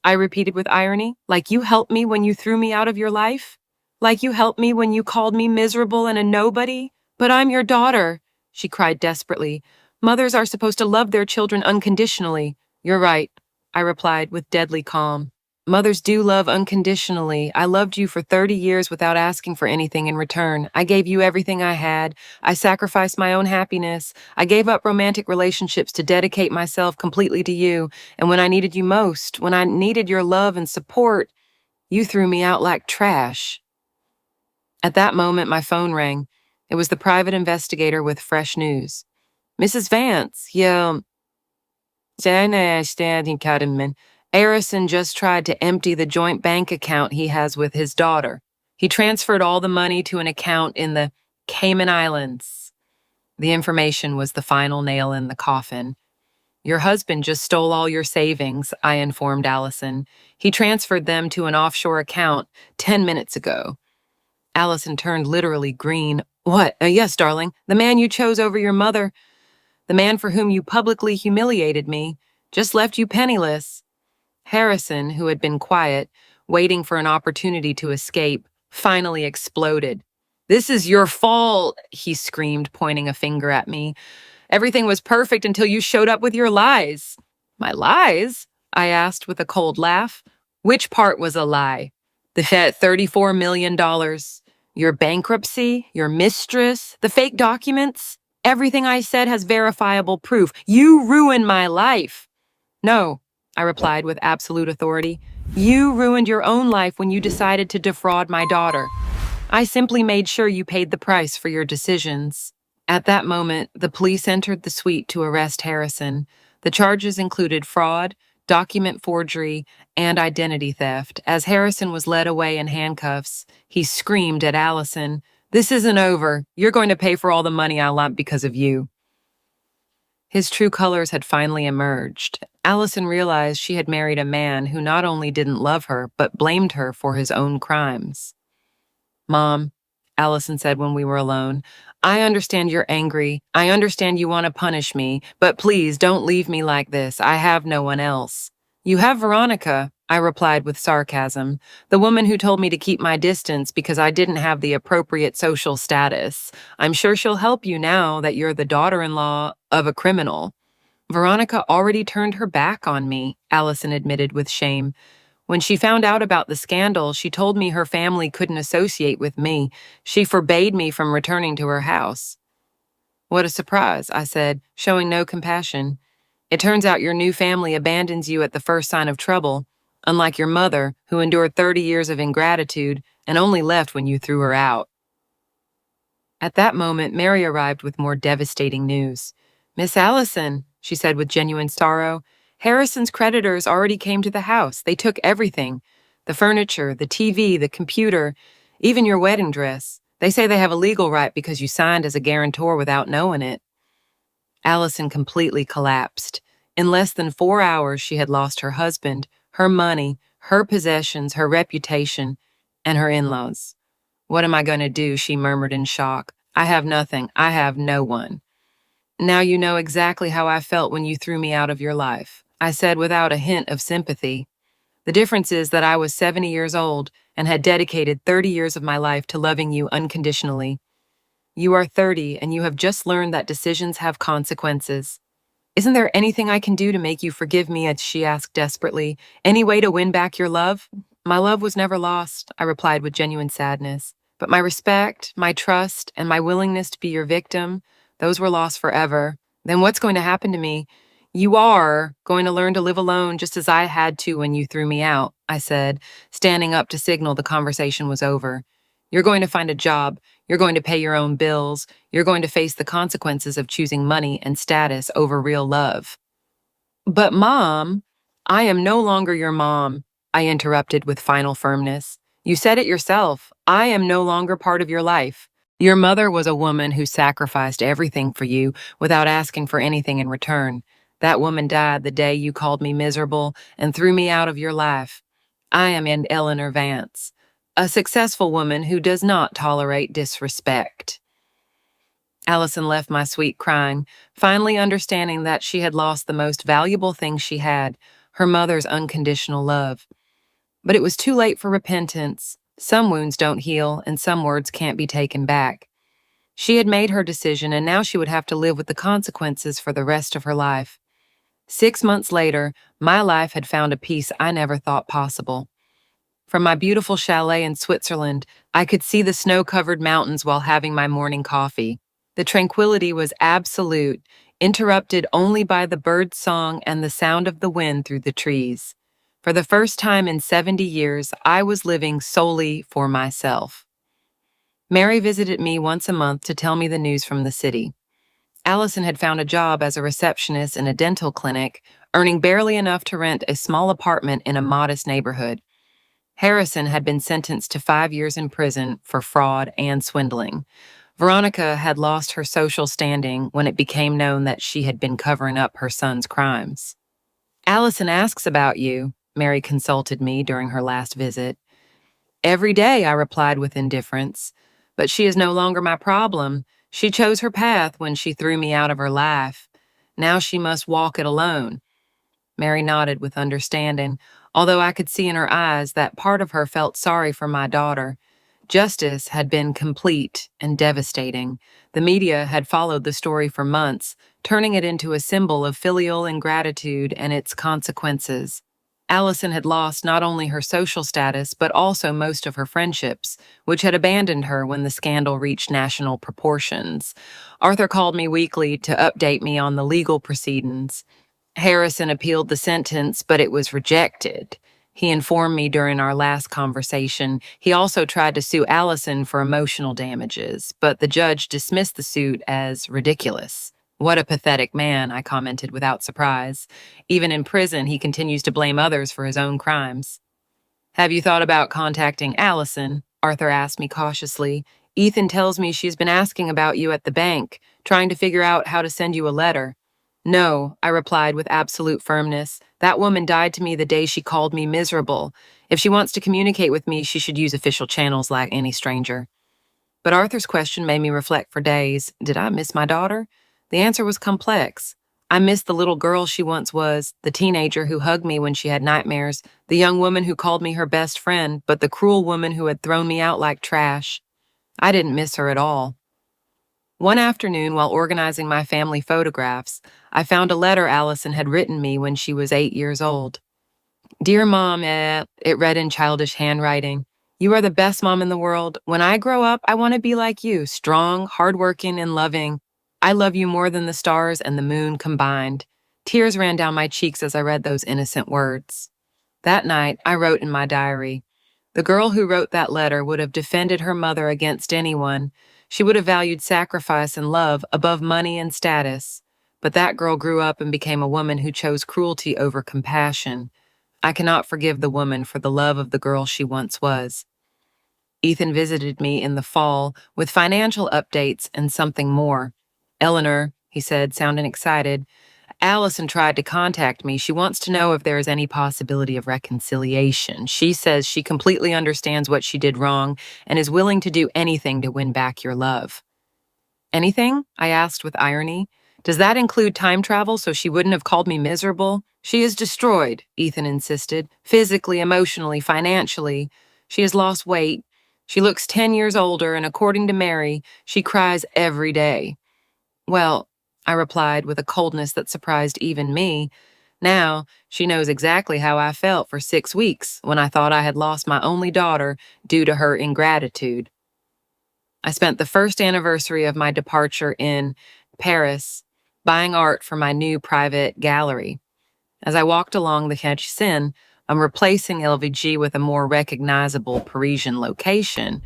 I repeated with irony. Like you helped me when you threw me out of your life? Like you helped me when you called me miserable and a nobody? But I'm your daughter, she cried desperately. Mothers are supposed to love their children unconditionally. You're right, I replied with deadly calm. Mothers do love unconditionally. I loved you for 30 years without asking for anything in return. I gave you everything I had. I sacrificed my own happiness. I gave up romantic relationships to dedicate myself completely to you. And when I needed you most, when I needed your love and support, you threw me out like trash. At that moment, my phone rang. It was the private investigator with fresh news. Mrs. Vance, Harrison just tried to empty the joint bank account he has with his daughter. He transferred all the money to an account in the Cayman Islands. The information was the final nail in the coffin. Your husband just stole all your savings, I informed Allison. He transferred them to an offshore account 10 minutes ago. Allison turned literally green. What? Yes, darling. The man you chose over your mother, the man for whom you publicly humiliated me, just left you penniless. Harrison, who had been quiet, waiting for an opportunity to escape, finally exploded. This is your fault, he screamed, pointing a finger at me. Everything was perfect until you showed up with your lies. My lies? I asked with a cold laugh. Which part was a lie? The $34 million. Your bankruptcy, your mistress, the fake documents. Everything I said has verifiable proof. You ruined my life. No, I replied with absolute authority. You ruined your own life when you decided to defraud my daughter. I simply made sure you paid the price for your decisions. At that moment, the police entered the suite to arrest Harrison. The charges included fraud, document forgery, and identity theft. As Harrison was led away in handcuffs, he screamed at Allison, "This isn't over. You're going to pay for all the money I want because of you." His true colors had finally emerged. Allison realized she had married a man who not only didn't love her, but blamed her for his own crimes. Mom, Allison said when we were alone, I understand you're angry. I understand you want to punish me, but please don't leave me like this. I have no one else. You have Veronica, I replied with sarcasm, the woman who told me to keep my distance because I didn't have the appropriate social status. I'm sure she'll help you now that you're the daughter-in-law of a criminal. Veronica already turned her back on me, Allison admitted with shame. When she found out about the scandal, she told me her family couldn't associate with me. She forbade me from returning to her house. What a surprise, I said, showing no compassion. It turns out your new family abandons you at the first sign of trouble, unlike your mother, who endured 30 years of ingratitude and only left when you threw her out. At that moment, Mary arrived with more devastating news. Miss Allison, she said with genuine sorrow, Harrison's creditors already came to the house. They took everything. The furniture, the TV, the computer, even your wedding dress. They say they have a legal right because you signed as a guarantor without knowing it. Allison completely collapsed. In less than 4 hours, she had lost her husband, her money, her possessions, her reputation, and her in-laws. What am I going to do? She murmured in shock. I have nothing. I have no one. Now you know exactly how I felt when you threw me out of your life, I said without a hint of sympathy. The difference is that I was 70 years old and had dedicated 30 years of my life to loving you unconditionally. You are 30 and you have just learned that decisions have consequences. Isn't there anything I can do to make you forgive me? She asked desperately. Any way to win back your love? My love was never lost, I replied with genuine sadness. But my respect, my trust, and my willingness to be your victim, those were lost forever. Then what's going to happen to me? You are going to learn to live alone just as I had to when you threw me out, I said, standing up to signal the conversation was over. You're going to find a job. You're going to pay your own bills. You're going to face the consequences of choosing money and status over real love. But, Mom, I am no longer your mom, I interrupted with final firmness. You said it yourself. I am no longer part of your life. Your mother was a woman who sacrificed everything for you without asking for anything in return. That woman died the day you called me miserable and threw me out of your life. I am an Eleanor Vance, a successful woman who does not tolerate disrespect. Allison left my suite crying, finally understanding that she had lost the most valuable thing she had, her mother's unconditional love. But it was too late for repentance. Some wounds don't heal, and some words can't be taken back. She had made her decision, and now she would have to live with the consequences for the rest of her life. 6 months later, my life had found a peace I never thought possible. From my beautiful chalet in Switzerland, I could see the snow-covered mountains while having my morning coffee. The tranquility was absolute, interrupted only by the bird's song and the sound of the wind through the trees. For the first time in 70 years, I was living solely for myself. Mary visited me once a month to tell me the news from the city. Allison had found a job as a receptionist in a dental clinic, earning barely enough to rent a small apartment in a modest neighborhood. Harrison had been sentenced to 5 years in prison for fraud and swindling. Veronica had lost her social standing when it became known that she had been covering up her son's crimes. Allison asks about you, Mary consulted me during her last visit. Every day, I replied with indifference. But she is no longer my problem. She chose her path when she threw me out of her life. Now she must walk it alone. Mary nodded with understanding, although I could see in her eyes that part of her felt sorry for my daughter. Justice had been complete and devastating. The media had followed the story for months, turning it into a symbol of filial ingratitude and its consequences. Allison had lost not only her social status, but also most of her friendships, which had abandoned her when the scandal reached national proportions. Arthur called me weekly to update me on the legal proceedings. Harrison appealed the sentence, but it was rejected. He informed me during our last conversation. He also tried to sue Allison for emotional damages, but the judge dismissed the suit as ridiculous. What a pathetic man, I commented without surprise. Even in prison, he continues to blame others for his own crimes. Have you thought about contacting Allison? Arthur asked me cautiously. Ethan tells me she's been asking about you at the bank, trying to figure out how to send you a letter. No, I replied with absolute firmness. That woman died to me the day she called me miserable. If she wants to communicate with me, she should use official channels like any stranger. But Arthur's question made me reflect for days. Did I miss my daughter? The answer was complex. I missed the little girl she once was, the teenager who hugged me when she had nightmares, the young woman who called me her best friend, but the cruel woman who had thrown me out like trash. I didn't miss her at all. One afternoon, while organizing my family photographs, I found a letter Allison had written me when she was 8 years old. Dear Mom, it read in childish handwriting. You are the best mom in the world. When I grow up, I want to be like you, strong, hardworking, and loving. I love you more than the stars and the moon combined. Tears ran down my cheeks as I read those innocent words. That night, I wrote in my diary, the girl who wrote that letter would have defended her mother against anyone. She would have valued sacrifice and love above money and status. But that girl grew up and became a woman who chose cruelty over compassion. I cannot forgive the woman for the love of the girl she once was. Ethan visited me in the fall with financial updates and something more. Eleanor, he said, sounding excited, Allison tried to contact me. She wants to know if there is any possibility of reconciliation. She says she completely understands what she did wrong and is willing to do anything to win back your love. Anything? I asked with irony. Does that include time travel so she wouldn't have called me miserable? She is destroyed, Ethan insisted, physically, emotionally, financially. She has lost weight. She looks 10 years older, and according to Mary, she cries every day. Well, I replied with a coldness that surprised even me. Now, she knows exactly how I felt for 6 weeks when I thought I had lost my only daughter due to her ingratitude. I spent the first anniversary of my departure in Paris. buying art for my new private gallery. As I walked along the Quai Seine, replacing LVG with a more recognizable Parisian location,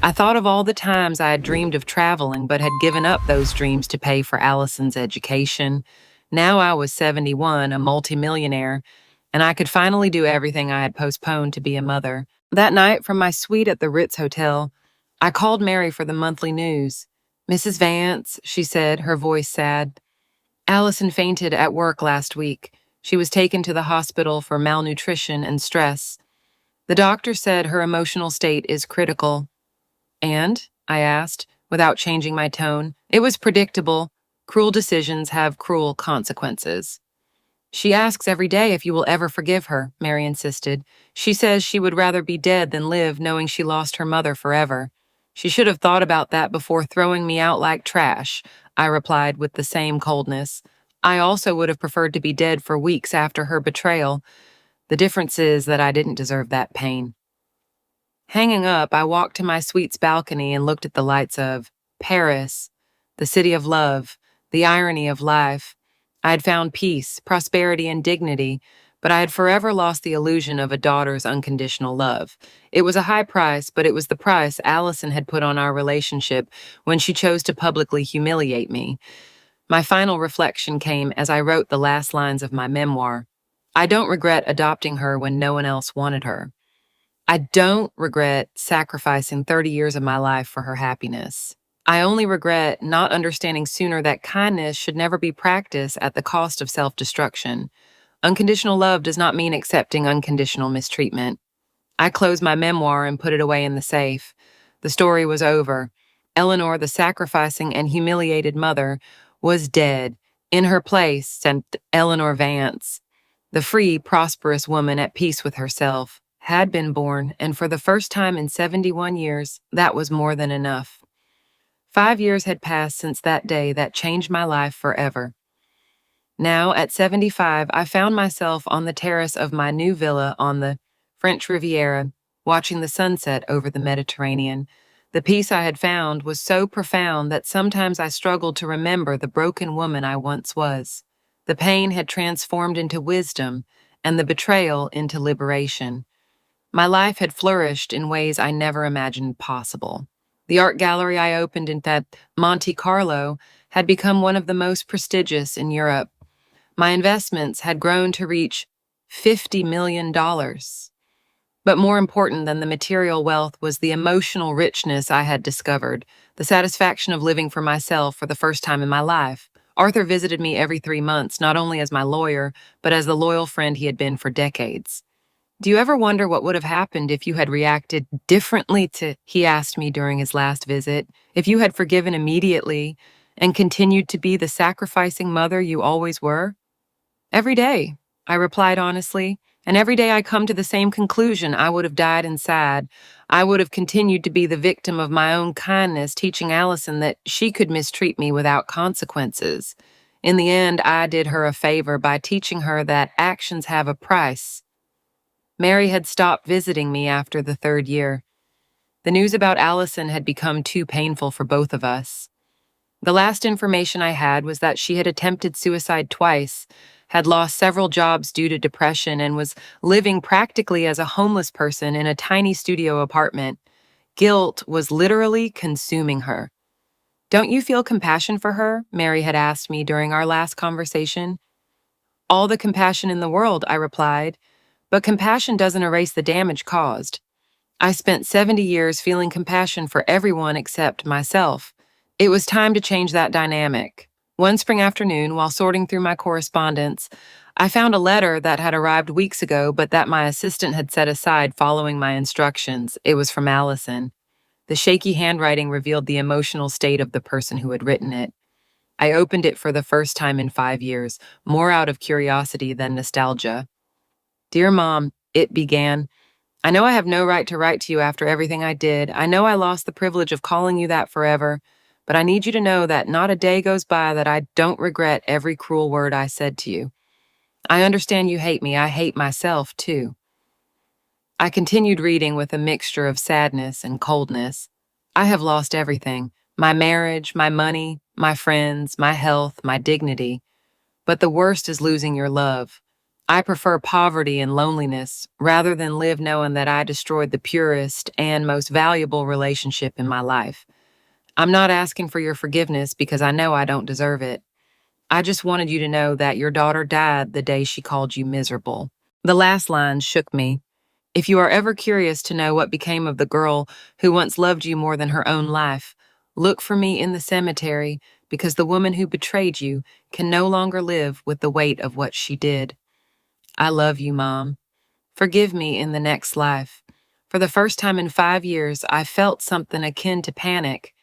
I thought of all the times I had dreamed of traveling but had given up those dreams to pay for Allison's education. Now I was 71, a multimillionaire, and I could finally do everything I had postponed to be a mother. That night, from my suite at the Ritz Hotel, I called Mary for the monthly news. "Mrs. Vance," she said, her voice sad. "Allison fainted at work last week. She was taken to the hospital for malnutrition and stress. The doctor said her emotional state is critical." "And?" I asked, without changing my tone. It was predictable. Cruel decisions have cruel consequences. "She asks every day if you will ever forgive her," Mary insisted. "She says she would rather be dead than live knowing she lost her mother forever. She should have thought about that before throwing me out like trash," I replied with the same coldness. I also would have preferred to be dead for weeks after her betrayal. The difference is that I didn't deserve that pain. Hanging up, I walked to my suite's balcony and looked at the lights of Paris, the city of love, the irony of life. I had found peace, prosperity, and dignity, but I had forever lost the illusion of a daughter's unconditional love. It was a high price, but it was the price Allison had put on our relationship when she chose to publicly humiliate me. My final reflection came as I wrote the last lines of my memoir. I don't regret adopting her when no one else wanted her. I don't regret sacrificing 30 years of my life for her happiness. I only regret not understanding sooner that kindness should never be practiced at the cost of self-destruction. Unconditional love does not mean accepting unconditional mistreatment. I closed my memoir and put it away in the safe. The story was over. Eleanor, the sacrificing and humiliated mother, was dead. In her place sat Eleanor Vance, the free, prosperous woman at peace with herself, had been born, and for the first time in 71 years, that was more than enough. 5 years had passed since that day that changed my life forever. Now, at 75, I found myself on the terrace of my new villa on the French Riviera, watching the sunset over the Mediterranean. The peace I had found was so profound that sometimes I struggled to remember the broken woman I once was. The pain had transformed into wisdom, and the betrayal into liberation. My life had flourished in ways I never imagined possible. The art gallery I opened in Monte Carlo had become one of the most prestigious in Europe. My investments had grown to reach $50 million. But more important than the material wealth was the emotional richness I had discovered, the satisfaction of living for myself for the first time in my life. Arthur visited me every 3 months, not only as my lawyer, but as the loyal friend he had been for decades. "Do you ever wonder what would have happened if you had reacted differently to," he asked me during his last visit, "if you had forgiven immediately and continued to be the sacrificing mother you always were?" "Every day," I replied honestly, "and every day I come to the same conclusion. I would have died inside. I would have continued to be the victim of my own kindness, teaching Allison that she could mistreat me without consequences. In the end, I did her a favor by teaching her that actions have a price." Mary had stopped visiting me after the 3rd year. The news about Allison had become too painful for both of us. The last information I had was that she had attempted suicide twice, had lost several jobs due to depression, and was living practically as a homeless person in a tiny studio apartment. Guilt was literally consuming her. "Don't you feel compassion for her?" Mary had asked me during our last conversation. "All the compassion in the world," I replied, "but compassion doesn't erase the damage caused. I spent 70 years feeling compassion for everyone except myself. It was time to change that dynamic." One spring afternoon, while sorting through my correspondence, I found a letter that had arrived weeks ago but that my assistant had set aside following my instructions. It was from Allison. The shaky handwriting revealed the emotional state of the person who had written it. I opened it for the first time in 5 years, more out of curiosity than nostalgia. "Dear Mom," it began, "I know I have no right to write to you after everything I did. I know I lost the privilege of calling you that forever, but I need you to know that not a day goes by that I don't regret every cruel word I said to you. I understand you hate me. I hate myself, too." I continued reading with a mixture of sadness and coldness. "I have lost everything. My marriage, my money, my friends, my health, my dignity. But the worst is losing your love. I prefer poverty and loneliness rather than live knowing that I destroyed the purest and most valuable relationship in my life. I'm not asking for your forgiveness because I know I don't deserve it. I just wanted you to know that your daughter died the day she called you miserable. The last line shook me. If you are ever curious to know what became of the girl who once loved you more than her own life, look for me in the cemetery because the woman who betrayed you can no longer live with the weight of what she did. I love you, Mom. Forgive me in the next life. For the first time in 5 years, I felt something akin to panic.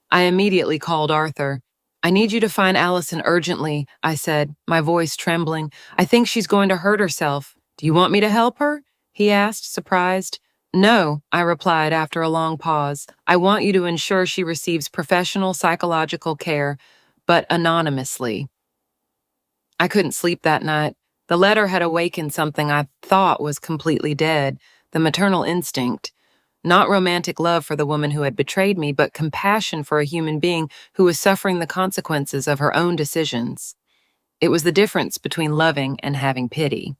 I immediately called Arthur. I need you to find Allison urgently, I said, my voice trembling. I think she's going to hurt herself. Do you want me to help her? He asked, surprised. No, I replied after a long pause. I want you to ensure she receives professional psychological care, but anonymously. I couldn't sleep that night. The letter had awakened something I thought was completely dead, the maternal instinct. Not romantic love for the woman who had betrayed me, but compassion for a human being who was suffering the consequences of her own decisions. It was the difference between loving and having pity.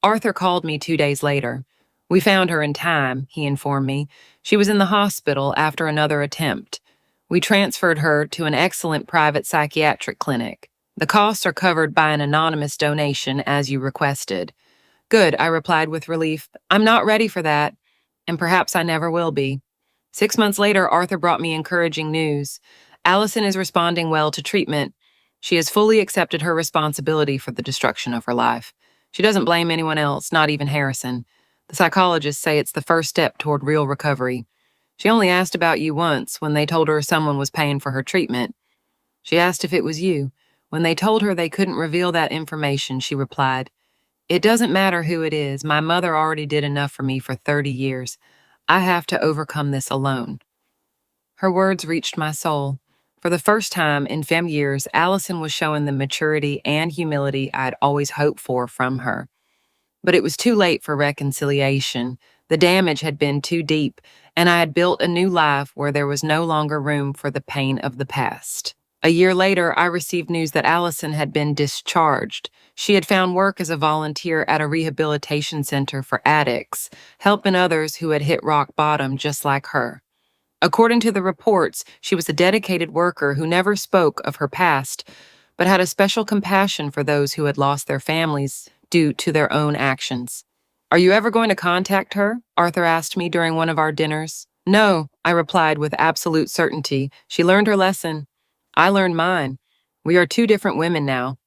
Arthur called me 2 days later. We found her in time, he informed me. She was in the hospital after another attempt. We transferred her to an excellent private psychiatric clinic. The costs are covered by an anonymous donation, as you requested. Good, I replied with relief. I'm not ready for that, and perhaps I never will be. 6 months later, Arthur brought me encouraging news. Allison is responding well to treatment. She has fully accepted her responsibility for the destruction of her life. She doesn't blame anyone else, not even Harrison. The psychologists say it's the first step toward real recovery. She only asked about you once when they told her someone was paying for her treatment. She asked if it was you. When they told her they couldn't reveal that information, she replied, "It doesn't matter who it is. My mother already did enough for me for 30 years. I have to overcome this alone." Her words reached my soul. For the first time in 5 years, Allison was showing the maturity and humility I'd always hoped for from her. But it was too late for reconciliation. The damage had been too deep, and I had built a new life where there was no longer room for the pain of the past. A year later, I received news that Allison had been discharged. She had found work as a volunteer at a rehabilitation center for addicts, helping others who had hit rock bottom just like her. According to the reports, she was a dedicated worker who never spoke of her past, but had a special compassion for those who had lost their families due to their own actions. "Are you ever going to contact her?" Arthur asked me during one of our dinners. "No," I replied with absolute certainty. "She learned her lesson. I learned mine. We are two different women now."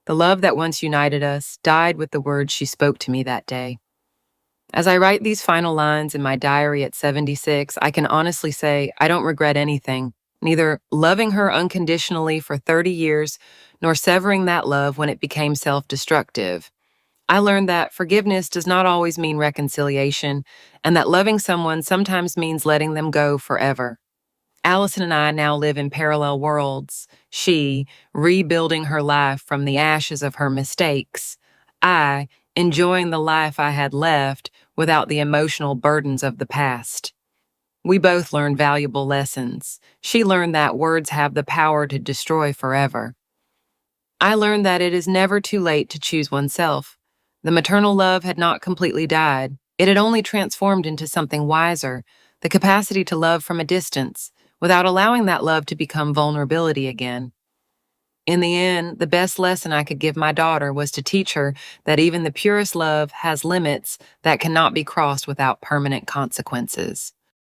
The love that once united us died with the words she spoke to me that day. As I write these final lines in my diary at 76, I can honestly say I don't regret anything, neither loving her unconditionally for 30 years, nor severing that love when it became self-destructive. I learned that forgiveness does not always mean reconciliation, and that loving someone sometimes means letting them go forever. Allison and I now live in parallel worlds. She, rebuilding her life from the ashes of her mistakes. I, enjoying the life I had left without the emotional burdens of the past. We both learned valuable lessons. She learned that words have the power to destroy forever. I learned that it is never too late to choose oneself. The maternal love had not completely died. It had only transformed into something wiser, the capacity to love from a distance, without allowing that love to become vulnerability again. In the end, the best lesson I could give my daughter was to teach her that even the purest love has limits that cannot be crossed without permanent consequences.